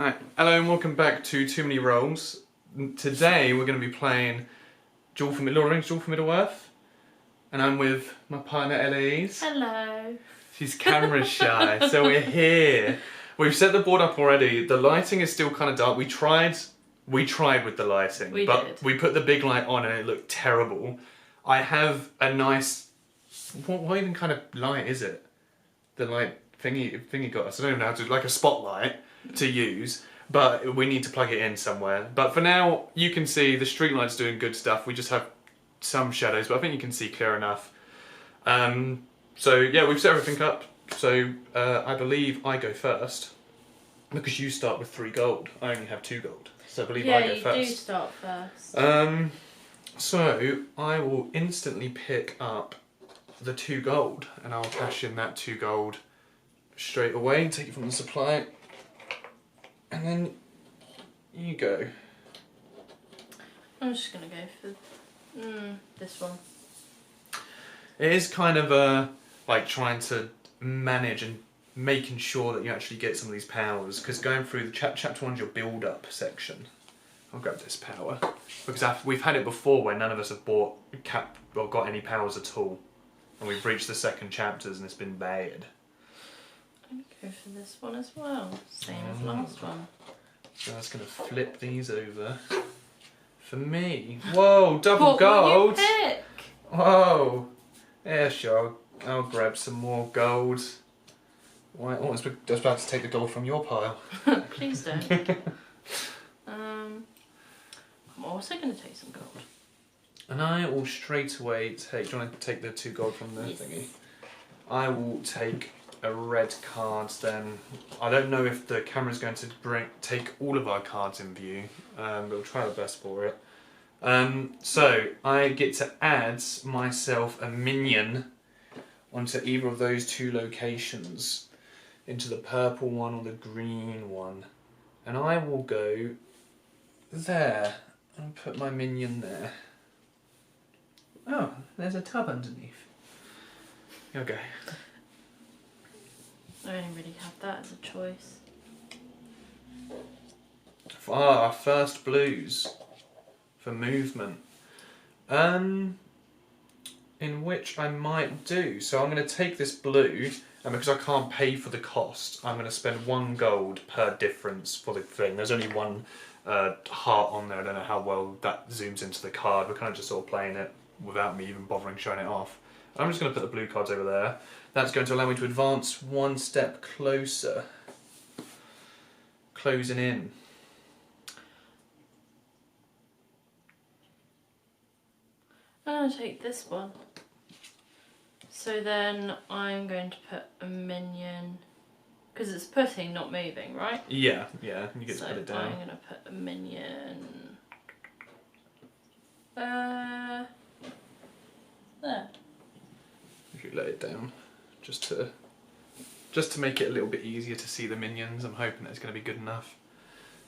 Alright, hello and welcome back to Too Many Rolls. Today we're going to be playing Duel for Lord of the Rings, Duel for Middle-earth. And I'm with my partner Eloise. Hello. She's camera shy, so we're here. We've set the board up already. The lighting is still kind of dark. We tried with the lighting, We but did. we put the big light on and it looked terrible. I have a nice, what even kind of light is it? The light thingy got us. I don't even know how to, like a spotlight to use, but we need to plug it in somewhere. But for now, you can see the street light's doing good stuff. We just have some shadows, but I think you can see clear enough. So yeah, we've set everything up. So I believe I go first because you start with 3 gold. I only have 2 gold, so I believe I go first. Yeah, you do start first. So I will instantly pick up the 2 gold, and I'll cash in that 2 gold straight away and take it from the supply. And then you go. I'm just gonna go for this one. It is kind of like trying to manage and making sure that you actually get some of these powers, because going through the chapter 1 is your build-up section. I'll grab this power because we've had it before where none of us have bought or got any powers at all, and we've reached the second chapters and it's been bad. I'm gonna go for this one as well, same as last one. So that's going to flip these over for me. Whoa, double What gold! will you pick? Whoa! Yeah, sure. I'll grab some more gold. Why? Oh, I was about to take the gold from your pile. Please don't. I'm also gonna take some gold. And I will straight away take. Do you want to take the 2 gold from the thingy? I will take a red card then. I don't know if the camera's going to take all of our cards in view, but we'll try our best for it. So I get to add myself a minion onto either of those 2 locations, into the purple one or the green one, and I will go there and put my minion there. Oh, there's a tub underneath. Okay. I only really have that as a choice. Our first blues for movement. In which I might do. So I'm going to take this blue, and because I can't pay for the cost, I'm going to spend 1 gold per difference for the thing. There's only 1 heart on there. I don't know how well that zooms into the card. We're kind of just sort of playing it without me even bothering showing it off. I'm just going to put the blue cards over there. That's going to allow me to advance 1 step closer. Closing in. I'm gonna take this one. So then I'm going to put a minion, because it's putting, not moving, right? Yeah, you get to So put it down. I'm gonna put a minion. There. If you let it down, just to make it a little bit easier to see the minions. I'm hoping that it's going to be good enough.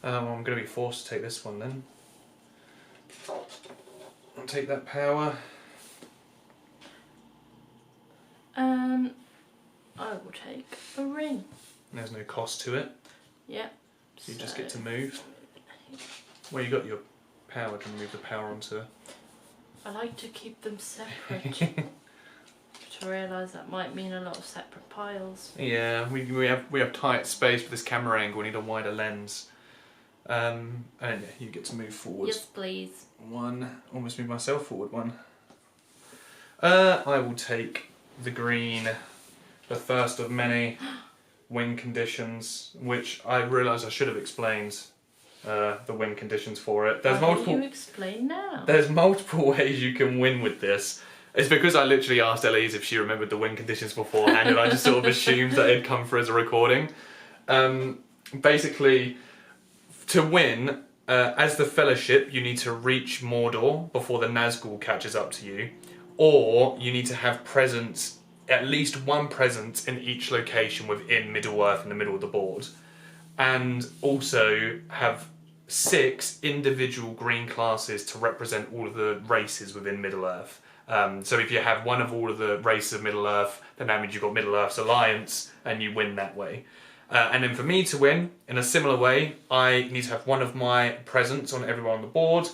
I'm going to be forced to take this one then. I'll take that power. I will take a ring. There's no cost to it. Yep. So you just get to move. Well, you got your power to move the power onto. I like to keep them separate. To realise that might mean a lot of separate piles. Yeah, we have tight space for this camera angle. We need a wider lens. And yeah, you get to move forward. Yes, please. 1, almost move myself forward 1. I will take the green, the first of many win conditions, which I realise I should have explained the win conditions for it. There's multiple. You explain now. There's multiple ways you can win with this. It's because I literally asked Elise if she remembered the win conditions beforehand, and I just sort of assumed that it'd come through as a recording. Basically, to win, as the Fellowship, you need to reach Mordor before the Nazgul catches up to you, or you need to have presence, at least 1 presence in each location within Middle-earth in the middle of the board, and also have 6 individual green classes to represent all of the races within Middle-earth. So if you have 1 of all of the races of Middle-earth, then that means you've got Middle-earth's alliance, and you win that way. And then for me to win, in a similar way, I need to have one of my presents on everyone on the board,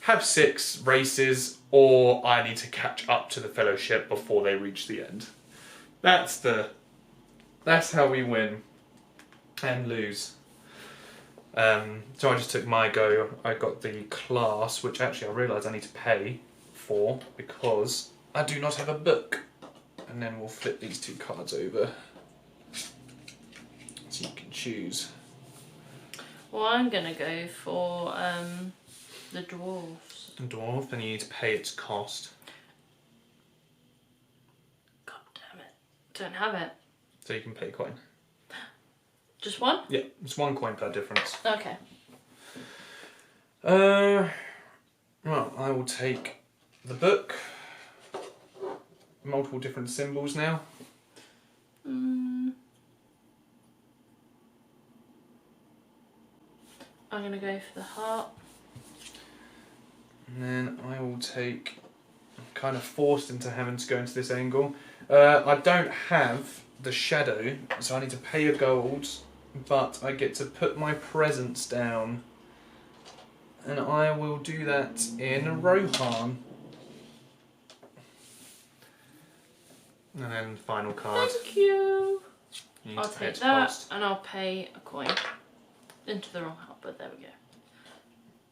have 6 races, or I need to catch up to the Fellowship before they reach the end. That's how we win and lose. So I just took my go. I got the class, which actually I realised I need to pay for because I do not have a book. And then we'll flip these 2 cards over so you can choose. Well, I'm gonna go for the dwarves. Dwarf, and you need to pay its cost. God damn it! Don't have it. So you can pay a coin. Just one? Yeah, it's 1 coin per difference. Okay. Well, I will take the book. Multiple different symbols now. I'm gonna go for the heart. And then I will take... I'm kind of forced into having to go into this angle. I don't have the shadow, so I need to pay a gold, but I get to put my presents down. And I will do that in Rohan. And then final card. Thank you. You need I'll to pay take its that cost. and I'll pay a coin. Into the wrong heart, but there we go.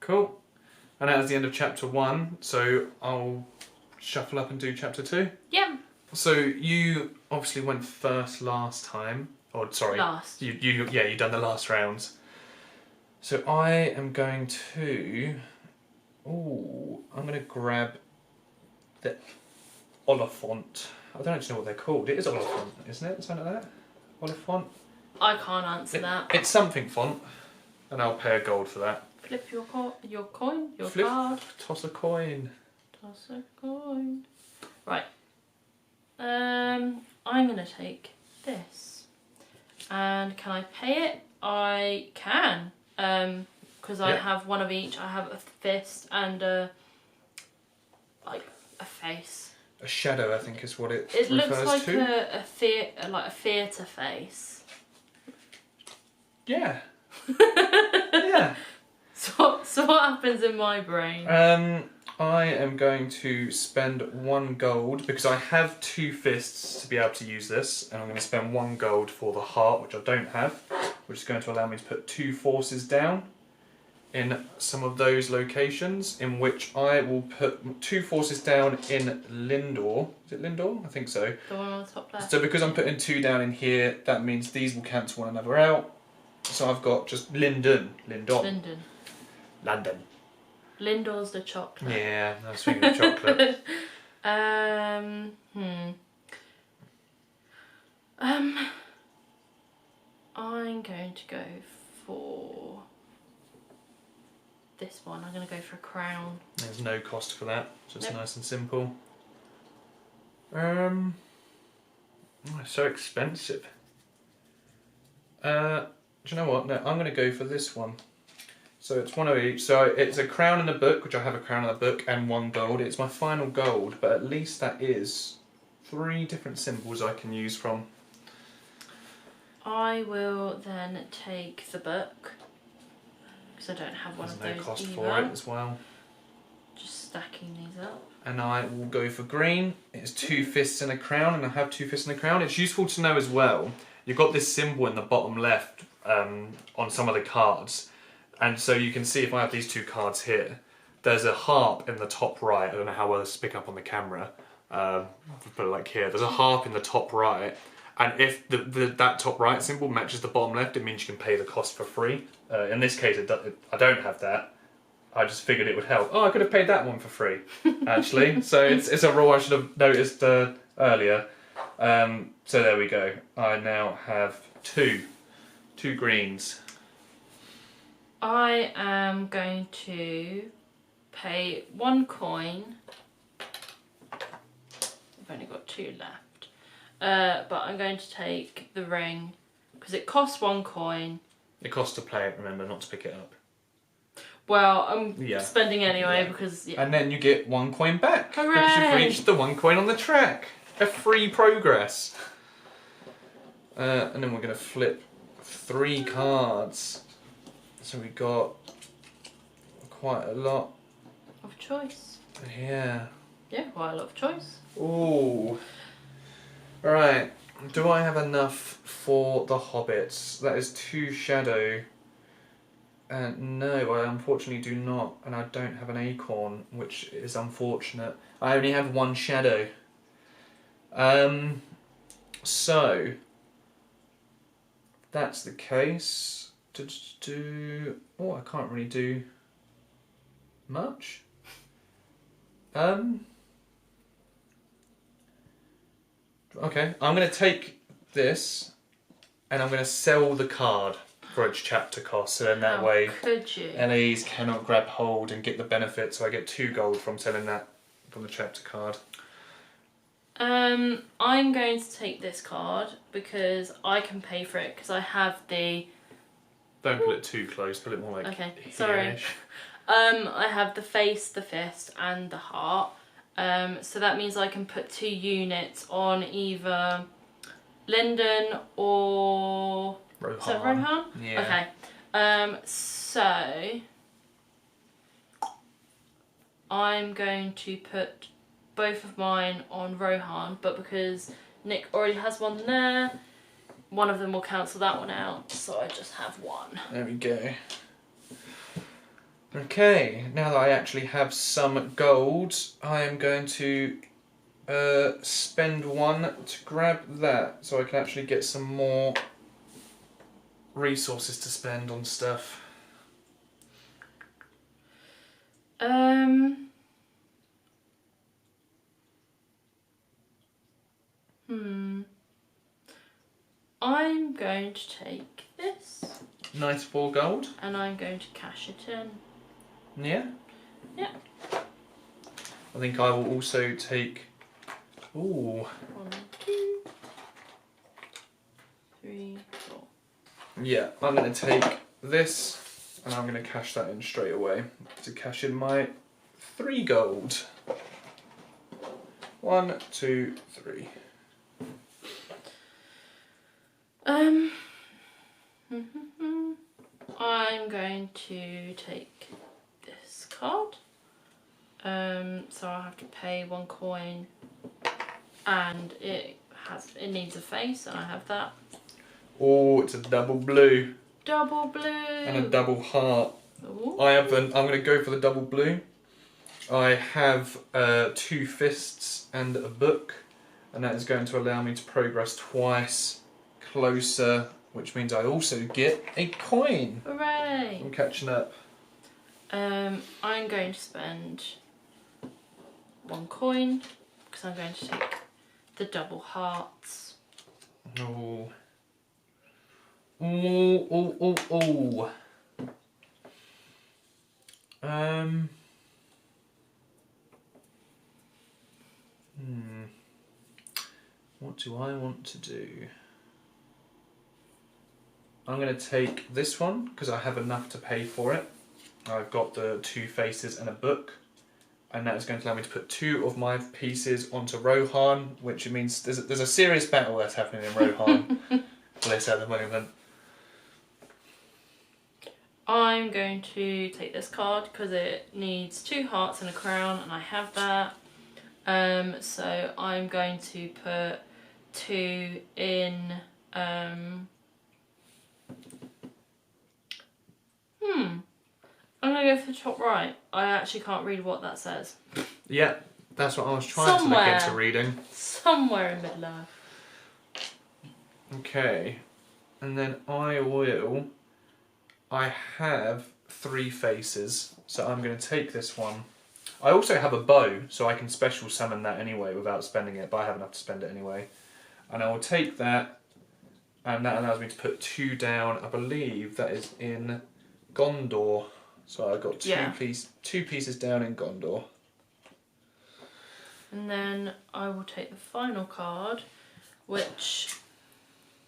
Cool. And that is the end of chapter 1, so I'll shuffle up and do chapter 2. Yeah. So you obviously went first last time. Or sorry. Last. You done the last rounds. So I am going to... I'm going to grab the Oliphant. I don't actually know what they're called. It is Oliphant, isn't it? Something like that? Oliphant? I can't answer that. It's something font, and I'll pay a gold for that. Flip your coin, your Flip. card. Toss a coin. Toss a coin. Right. I'm gonna take this. And can I pay it? I can. Because I have one of each. I have a fist and a face. A shadow, I think, is what it It refers looks like to. a theatre face. Yeah. Yeah. So what happens in my brain? I am going to spend 1 gold because I have 2 fists to be able to use this, and I'm going to spend 1 gold for the heart, which I don't have, which is going to allow me to put 2 forces down in some of those locations, in which I will put 2 forces down in Lindor. Is it Lindor? I think so. The one on the top left. So because I'm putting 2 down in here, that means these will cancel one another out. So I've got just Lindon. London. London. Lindor's the chocolate. Yeah, I was thinking of chocolate. I'm going to go for this one. I'm going to go for a crown. There's no cost for that, so it's Nope. nice and simple. It's so expensive. Do you know what? No, I'm going to go for this one. So it's 1 of each. So it's a crown and a book, which I have a crown and a book, and 1 gold. It's my final gold, but at least that is 3 different symbols I can use from. I will then take the book, because I don't have one There's of no those cost either. for it as well. Just stacking these up. And I will go for green. It's 2 fists and a crown, and I have 2 fists and a crown. It's useful to know as well, you've got this symbol in the bottom left on some of the cards. And so you can see if I have these 2 cards here, there's a harp in the top right. I don't know how well this is pick up on the camera. I'll put it like here. There's a harp in the top right. And if that top right symbol matches the bottom left, it means you can pay the cost for free. In this case, I don't have that. I just figured it would help. Oh, I could have paid that one for free, actually. So it's a rule I should have noticed earlier. So there we go. I now have two greens. I am going to pay 1 coin. I've only got 2 left. But I'm going to take the ring because it costs 1 coin. It costs to play it, remember, not to pick it up. Well, I'm spending anyway because... Yeah. And then you get 1 coin back. Hooray! Because you've reached the 1 coin on the track. A free progress. And then we're going to flip 3 cards. So we got quite a lot. Of choice. Yeah. Yeah, quite a lot of choice. Ooh. Right. Do I have enough for the hobbits? That is 2 shadow. No, I unfortunately do not. And I don't have an acorn, which is unfortunate. I only have 1 shadow. So, that's the case. Oh, I can't really do much. Okay, I'm going to take this and I'm going to sell the card for its chapter cost, so then that way could you? LAs cannot grab hold and get the benefit, so I get 2 gold from selling that from the chapter card. I'm going to take this card because I can pay for it because I have the... Don't put it too close, put it more like okay, sorry. I have the face, the fist and the heart. So that means I can put 2 units on either Lyndon or... Rohan. Is that Rohan? Yeah. Okay. So I'm going to put both of mine on Rohan, but because Nick already has one there, one of them will cancel that one out, so I just have 1. There we go. Okay, now that I actually have some gold, I am going to spend 1 to grab that, so I can actually get some more resources to spend on stuff. I'm going to take this. 94 gold. And I'm going to cash it in. Yeah? Yeah. I think I will also take... Ooh. 1, 2, 3, 4. Yeah, I'm going to take this and I'm going to cash that in straight away to cash in my 3 gold. 1, 2, 3. I'm going to take this card. So I'll have to pay 1 coin, and it needs a face, and I have that. Oh, it's a double blue. Double blue. And a double heart. Ooh. I'm going to go for the double blue. I have 2 fists and a book, and that is going to allow me to progress twice closer, which means I also get a coin. Hooray! I'm catching up. I'm going to spend 1 coin because I'm going to take the double hearts. Oh. Oh, oh, oh, oh. What do I want to do? I'm going to take this one because I have enough to pay for it. I've got the 2 faces and a book, and that is going to allow me to put 2 of my pieces onto Rohan, which means there's a serious battle that's happening in Rohan place at the moment. I'm going to take this card because it needs 2 hearts and a crown, and I have that. So I'm going to put 2 in. I'm going to go for the top right. I actually can't read what that says. Yeah, that's what I was trying to look into reading. Somewhere in Middle Earth. Okay, and then I have 3 faces, so I'm going to take this one. I also have a bow, so I can special summon that anyway without spending it, but I have enough to spend it anyway. And I will take that, and that allows me to put 2 down. I believe that is in Gondor. So I've got 2 pieces down in Gondor. And then I will take the final card, which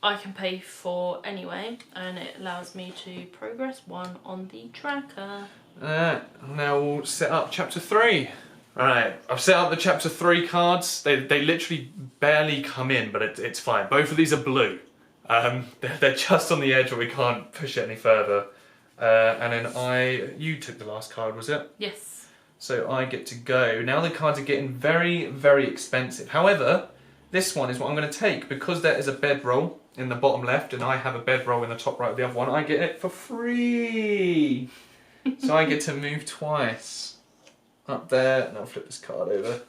I can pay for anyway, and it allows me to progress 1 on the tracker. Now we'll set up chapter 3. Right, I've set up the chapter 3 cards. They literally barely come in, but it's fine. Both of these are blue. They're just on the edge where we can't push it any further. And then you took the last card, was it? Yes. So I get to go. Now the cards are getting very, very expensive. However, this one is what I'm going to take. Because there is a bedroll in the bottom left and I have a bedroll in the top right of the other one, I get it for free. So I get to move twice. Up there, and I'll flip this card over.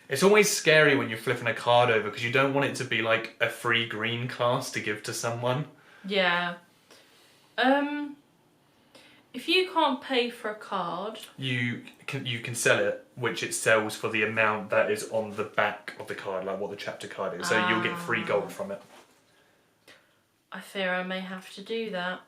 It's always scary when you're flipping a card over because you don't want it to be like a free green class to give to someone. Yeah. If you can't pay for a card, you can sell it, which it sells for the amount that is on the back of the card, like what the chapter card is. So you'll get free gold from it. I fear I may have to do that.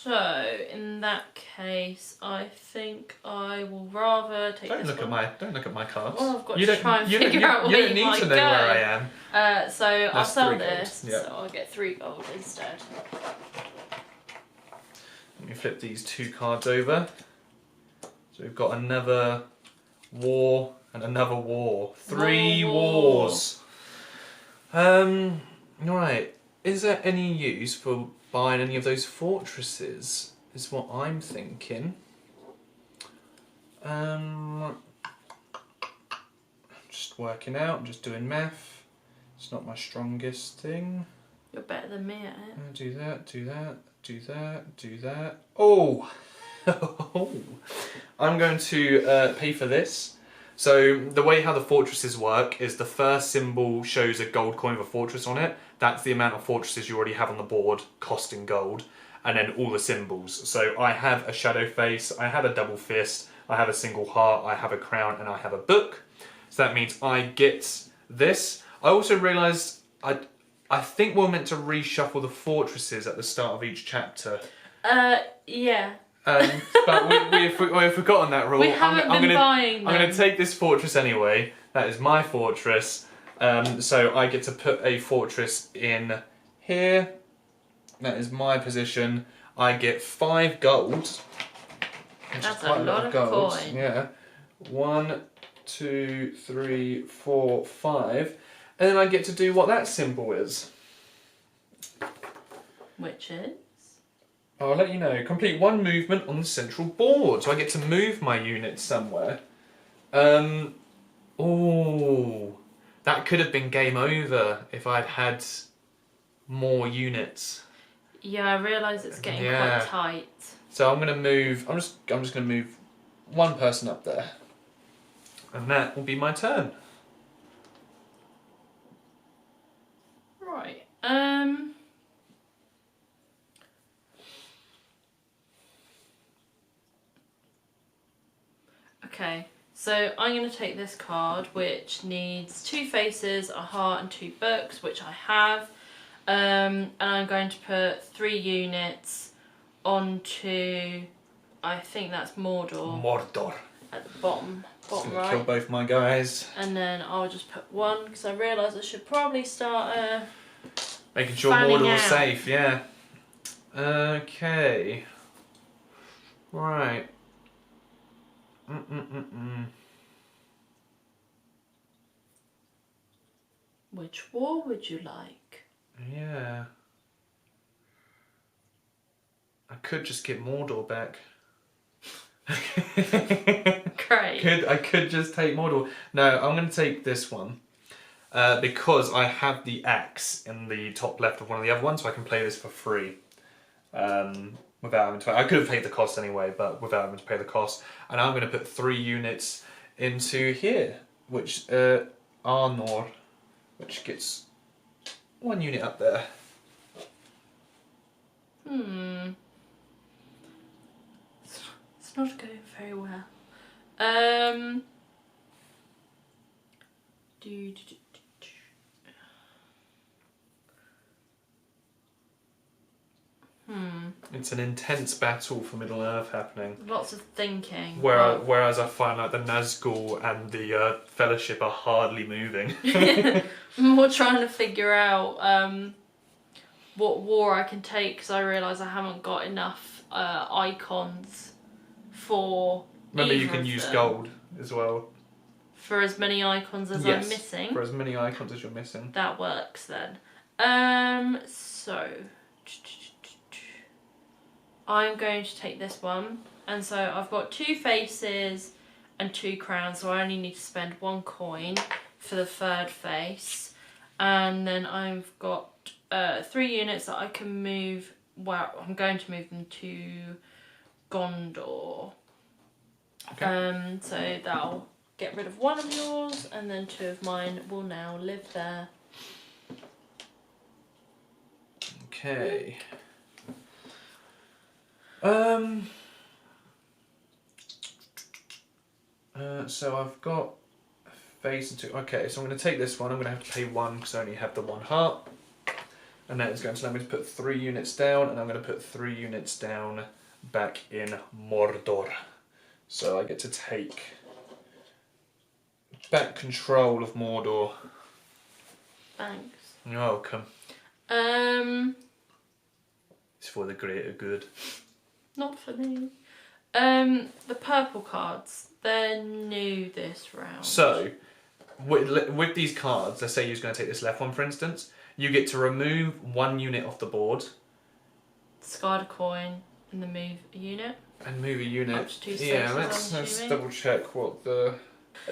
So in that case, I think I will rather take Don't this look one. Don't look at my cards. Well, I've got to try and figure out where you don't need to know where I am. So I'll sell 3 gold. this, Yeah. so I'll get 3 gold instead. Let me flip these 2 cards over. So we've got another war and another war. 3 wars. Right. Is there any use for buying any of those fortresses? Is what I'm thinking. Just working out, I'm just doing math. It's not my strongest thing. You're better than me at it. Do that, do that, do that, do that. Oh! I'm going to pay for this. So the way how the fortresses work is the first symbol shows a gold coin with a fortress on it. That's the amount of fortresses you already have on the board costing gold. And then all the symbols. So I have a shadow face, I have a double fist, I have a single heart, I have a crown, and I have a book. So that means I get this. I also realised I think we're meant to reshuffle the fortresses at the start of each chapter. Yeah. But we've forgotten that rule. We haven't been buying them. I'm going to take this fortress anyway. That is my fortress. So I get to put a fortress in here. That is my position. I get 5 gold. Which That's is quite a lot of gold. coin. Yeah. 1, 2, 3, 4, 5. And then I get to do what that symbol is. Which is? I'll let you know. Complete 1 movement on the central board. So I get to move my units somewhere. Oh, that could have been game over if I'd had more units. Yeah, I realise it's getting quite tight. So I'm going to move. I'm just going to move 1 person up there, and that will be my turn. Right. Okay, so I'm going to take this card, which needs 2 faces, a heart, and 2 books, which I have. And I'm going to put 3 units onto, I think that's Mordor. Mordor. At the bottom right. Kill both my guys. And then I'll just put 1, because I realise I should probably start Making sure fanning Mordor's out. safe, yeah. Okay. Right. Which war would you like? Yeah. I could just get Mordor back. Great. I could just take Mordor. No, I'm going to take this one. Because I have the axe in the top left of one of the other ones, so I can play this for free. Without having to pay. I could have paid the cost anyway, but without having to pay the cost. And I'm going to put 3 units into here, which Arnor, which gets 1 unit up there. It's not going very well. It's an intense battle for Middle Earth happening. Lots of thinking. Whereas I find like the Nazgul and the Fellowship are hardly moving. I'm more trying to figure out what war I can take, because I realise I haven't got enough icons for. Remember, you either can of use them. gold as well. For as many icons as Yes, I'm missing. for as many icons as you're missing. That works then. So I'm going to take this one, and so I've got 2 faces and 2 crowns, so I only need to spend 1 coin for the 3rd face, and then I've got 3 units that I can move. Well, I'm going to move them to Gondor. Okay. So that'll get rid of 1 of yours, and then 2 of mine will now live there. Okay. So I've got a face and 2. Okay, so I'm going to take this one. I'm going to have to pay 1 because I only have the 1 heart. And then it's going to allow me to put 3 units down, and I'm going to put 3 units down back in Mordor. So I get to take back control of Mordor. Thanks. You're welcome. It's for the greater good. Not for me. The purple cards, they're new this round. So, with these cards, let's say you're going to take this left one for instance, you get to remove 1 unit off the board. Discard a coin and then move a unit. And move a unit. Up to 2 spaces, yeah, I'm let's assuming. double check what the...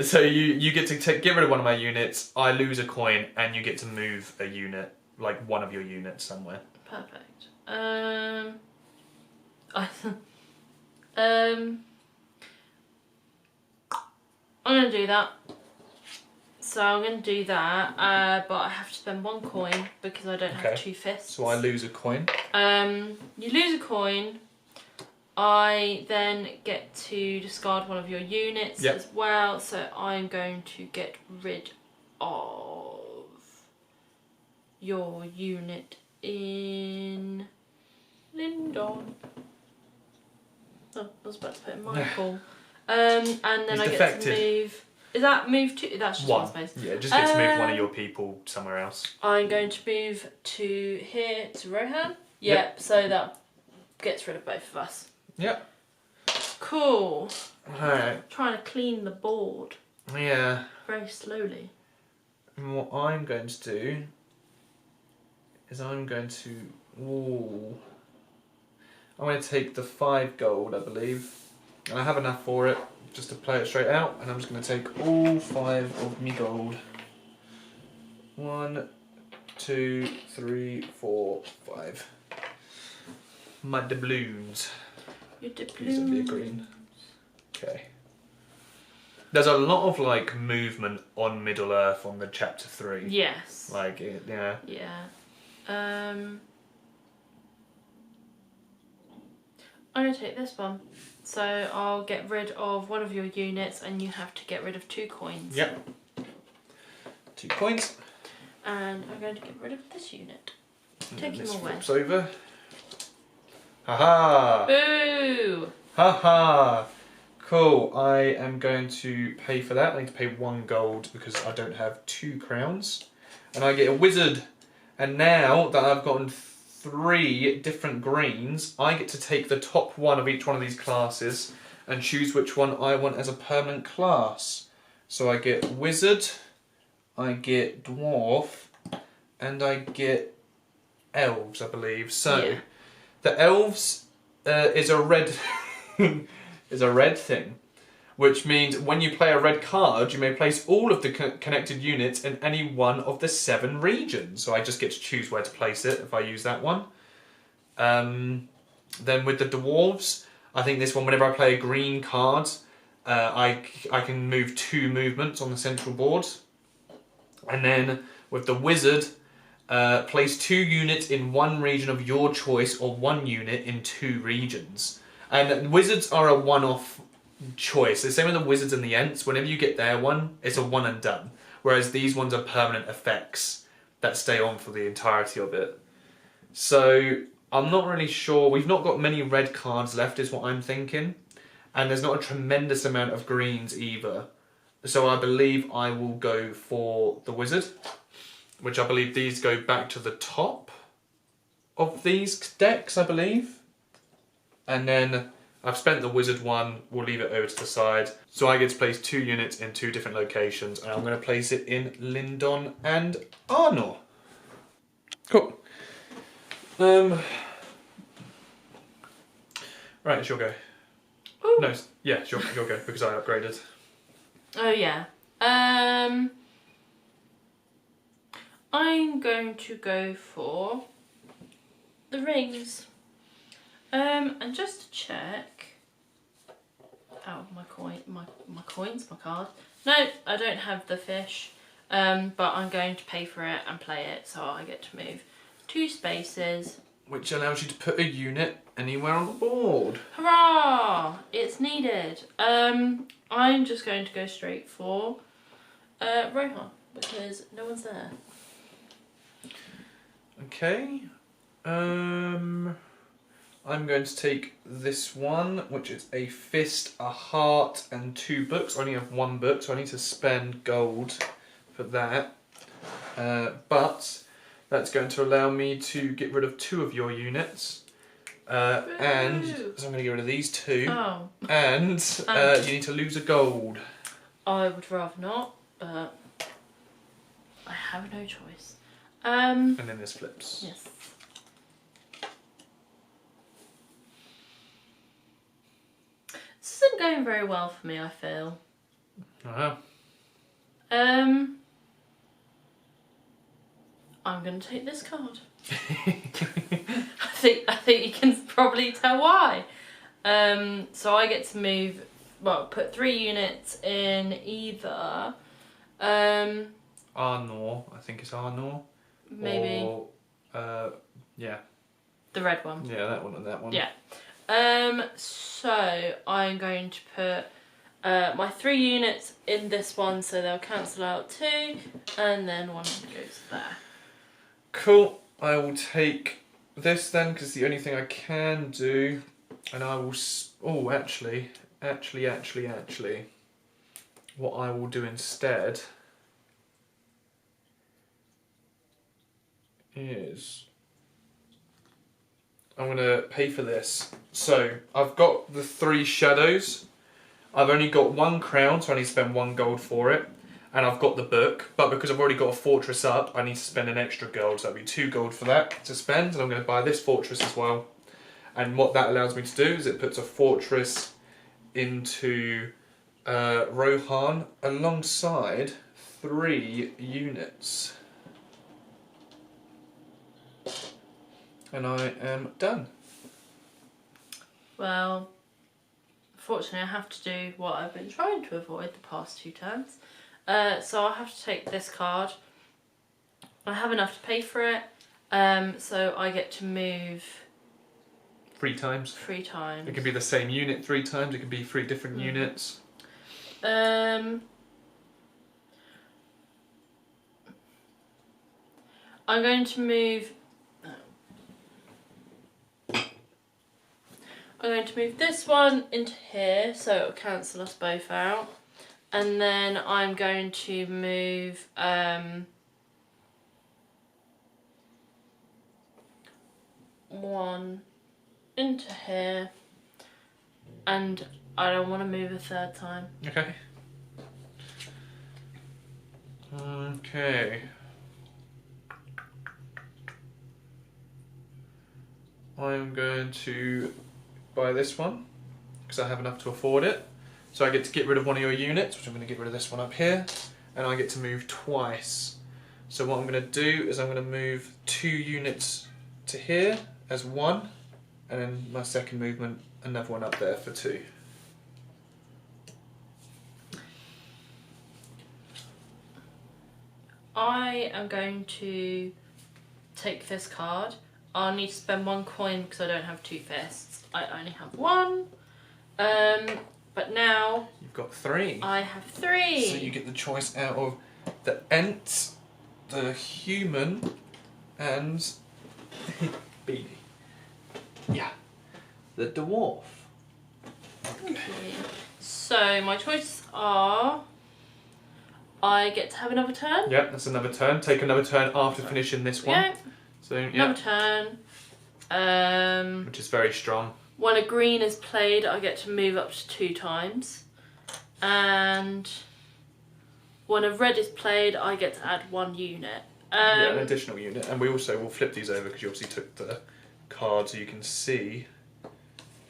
So you get to get rid of 1 of my units, I lose a coin, and you get to move a unit, like 1 of your units somewhere. Perfect. I'm going to do that. So I'm going to do that, but I have to spend 1 coin because I don't have 2 fists. So I lose a coin. You lose a coin. I then get to discard 1 of your units as well. So I'm going to get rid of your unit in Lindon. Oh, I was about to put in Michael. And then I get to move. Is that move to? That's just 1 space. Yeah, just get to move 1 of your people somewhere else. I'm going to move to here to Rohan. Yep. So that gets rid of both of us. Yep. Cool. Alright. Trying to clean the board. Yeah. Very slowly. And what I'm going to do is I'm going to take the 5 gold, I believe. And I have enough for it, just to play it straight out. And I'm just going to take all 5 of me gold. 1, 2, 3, 4, 5. My doubloons. Your These will be a green. Okay. There's a lot of like movement on Middle Earth on the chapter 3. Yes. Like it, yeah. Yeah. I'm going to take this one. So I'll get rid of 1 of your units and you have to get rid of 2 coins. Yep. 2 coins. And I'm going to get rid of this unit. Take him this away. flips over. Haha! Boo! Haha! Cool. I am going to pay for that. I need to pay 1 gold because I don't have 2 crowns. And I get a wizard. And now that I've gotten 3 different greens, I get to take the top 1 of each one of these classes and choose which one I want as a permanent class. So I get wizard, I get dwarf, and I get elves, I believe. So the elves is a red is a red thing, which means when you play a red card, you may place all of the connected units in any one of the 7 regions. So I just get to choose where to place it if I use that one. Then with the dwarves, I think this one, whenever I play a green card, I can move 2 movements on the central board. And then with the wizard, place 2 units in 1 region of your choice or 1 unit in 2 regions. And wizards are a one-off choice. The same with the wizards and the ents. Whenever you get their one, it's a one and done. Whereas these ones are permanent effects that stay on for the entirety of it. So I'm not really sure. We've not got many red cards left is what I'm thinking. And there's not a tremendous amount of greens either. So I believe I will go for the wizard, which I believe these go back to the top of these decks, I believe. And then I've spent the wizard one, we'll leave it over to the side. So I get to place 2 units in 2 different locations, and I'm going to place it in Lindon and Arnor. Cool. Right, it's your go. Ooh. No, yeah, it's your go, because I upgraded. Oh yeah. I'm going to go for the rings. And just to check. Oh, my coins, my card. No, I don't have the fish. But I'm going to pay for it and play it, so I get to move 2 spaces. Which allows you to put a unit anywhere on the board. Hurrah! It's needed. I'm just going to go straight for Rohan, because no one's there. Okay. I'm going to take this one, which is a fist, a heart, and 2 books. I only have 1 book, so I need to spend gold for that. But that's going to allow me to get rid of 2 of your units. And so I'm going to get rid of these 2. Oh. And you need to lose a gold. I would rather not, but I have no choice. And then this flips. Yes. This isn't going very well for me, I feel. Uh-huh. I'm going to take this card. I think you can probably tell why. So I get to move, well, put 3 units in either. Arnor, I think it's Arnor. Maybe. Or, yeah. The red one. Yeah, that one and that one. Yeah. So I'm going to put my 3 units in this one, so they'll cancel out 2, and then 1 goes there. Cool. I will take this then, because the only thing I can do, and I will. Oh, actually, what I will do instead is I'm going to pay for this. So I've got the 3 shadows. I've only got 1 crown, so I need to spend 1 gold for it. And I've got the book, but because I've already got a fortress up, I need to spend an extra gold. So that'll be 2 gold for that to spend. And I'm going to buy this fortress as well. And what that allows me to do is it puts a fortress into Rohan alongside 3 units. And I am done. Well, unfortunately I have to do what I've been trying to avoid the past 2 turns. So I have to take this card. I have enough to pay for it, so I get to move 3 times. 3 times. It could be the same unit 3 times. It could be 3 different units. I'm going to move. I'm going to move this one into here, so it'll cancel us both out. And then I'm going to move one into here, and I don't want to move a 3rd time. Okay. Okay. I'm going to buy this one because I have enough to afford it. So I get to get rid of 1 of your units, which I'm going to get rid of this one up here, and I get to move twice. So what I'm going to do is I'm going to move 2 units to here as 1, and then my second movement, another one up there for 2. I am going to take this card. I'll need to spend 1 coin because I don't have 2 fists. I only have 1. But now You've got 3. I have 3. So you get the choice out of the Ent, the human, and Beanie. Yeah, the dwarf. Okay. So my choices are: I get to have another turn. Yep, that's another turn. Take another turn after finishing this one. Yeah. So yeah, Another turn. which is very strong. When a green is played, I get to move up to 2 times. And when a red is played, I get to add 1 unit. Yeah, an additional unit. And we also will flip these over because you obviously took the card so you can see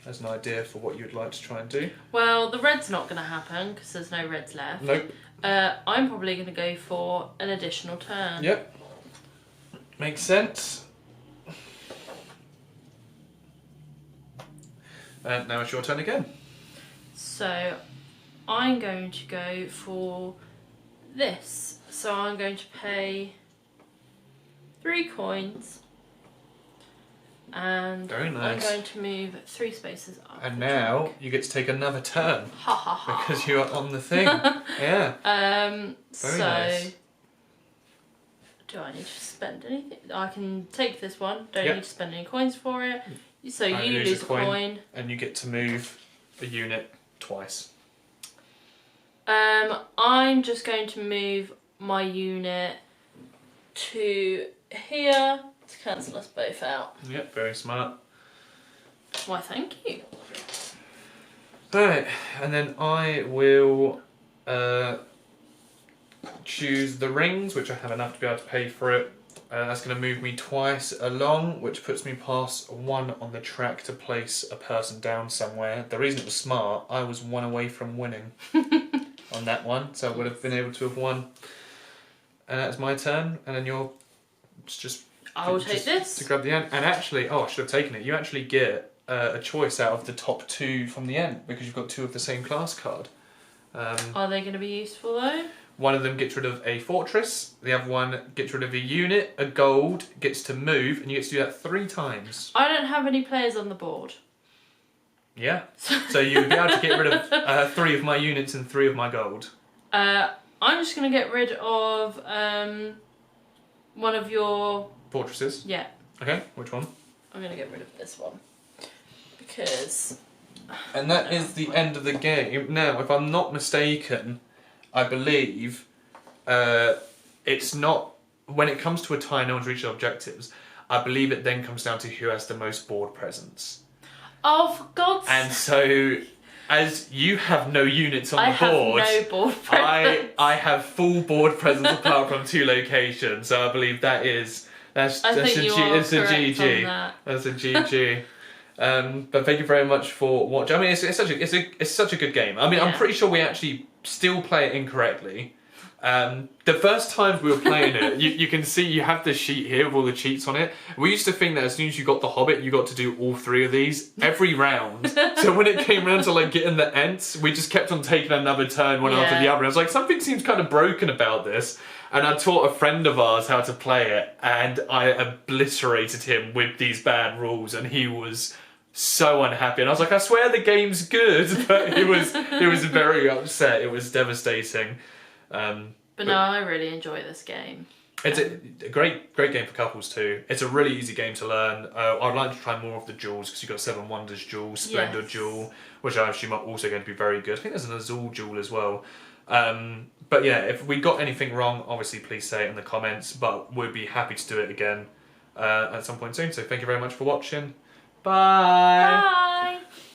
as an idea for what you'd like to try and do. Well, the red's not going to happen because there's no reds left. Nope. I'm probably going to go for an additional turn. Yep. Makes sense. And now it's your turn again. So I'm going to go for this. So I'm going to pay 3 coins. And Very nice. I'm going to move 3 spaces up. And now you get to take another turn. Ha ha ha. Because you are on the thing. Yeah. So nice. do I need to spend anything? I can take this one. Don't Yep. need to spend any coins for it. So And you lose a coin. And you get to move a unit twice. I'm just going to move my unit to here to cancel us both out. Yep, very smart. Why, thank you. Right, and then I will choose the rings, which I have enough to be able to pay for it. That's going to move me twice along, which puts me past 1 on the track to place a person down somewhere. The reason it was smart, I was 1 away from winning on that one, so I would have been able to have won. And that's my turn, and then you're just... I will take this. To grab the end. And actually, I should have taken it. You actually get a choice out of the top 2 from the end, because you've got 2 of the same class card. Are they going to be useful though? One of them gets rid of a fortress, the other one gets rid of a unit, a gold, gets to move, and you get to do that 3 times. I don't have any players on the board. Yeah. So you'd be able to get rid of 3 of my units and 3 of my gold. I'm just going to get rid of one of your... Fortresses? Yeah. Okay, which one? I'm going to get rid of this one. Because... And that is the end of the game. Now, if I'm not mistaken, I believe it's not... When it comes to a tie, no one's reached their objectives. I believe it then comes down to who has the most board presence. Oh, for God's sake. And so, as you have no units on the board, I have no board presence. I have full board presence apart from 2 locations. So I believe that is... That's a GG. That's a GG. But thank you very much for watching. I mean, it's such a good game. I mean, I'm pretty sure we actually still play it incorrectly. The first time we were playing it, you can see you have the sheet here with all the cheats on it. We used to think that as soon as you got the Hobbit, you got to do all 3 of these every round. So when it came around to like getting the Ents, we just kept on taking another turn one after the other. And I was like, something seems kind of broken about this. And I taught a friend of ours how to play it, and I obliterated him with these bad rules, and he was so unhappy. And I was like, I swear the game's good, but he was very upset. It was devastating. But no, I really enjoy this game. It's a great game for couples too. It's a really easy game to learn. I'd like to try more of the duels, because you've got 7 Wonders duel, Splendor duel, which I assume are also going to be very good. I think there's an Azul duel as well. But yeah, if we got anything wrong, obviously please say it in the comments, but we'd be happy to do it again at some point soon. So thank you very much for watching. Bye! Bye!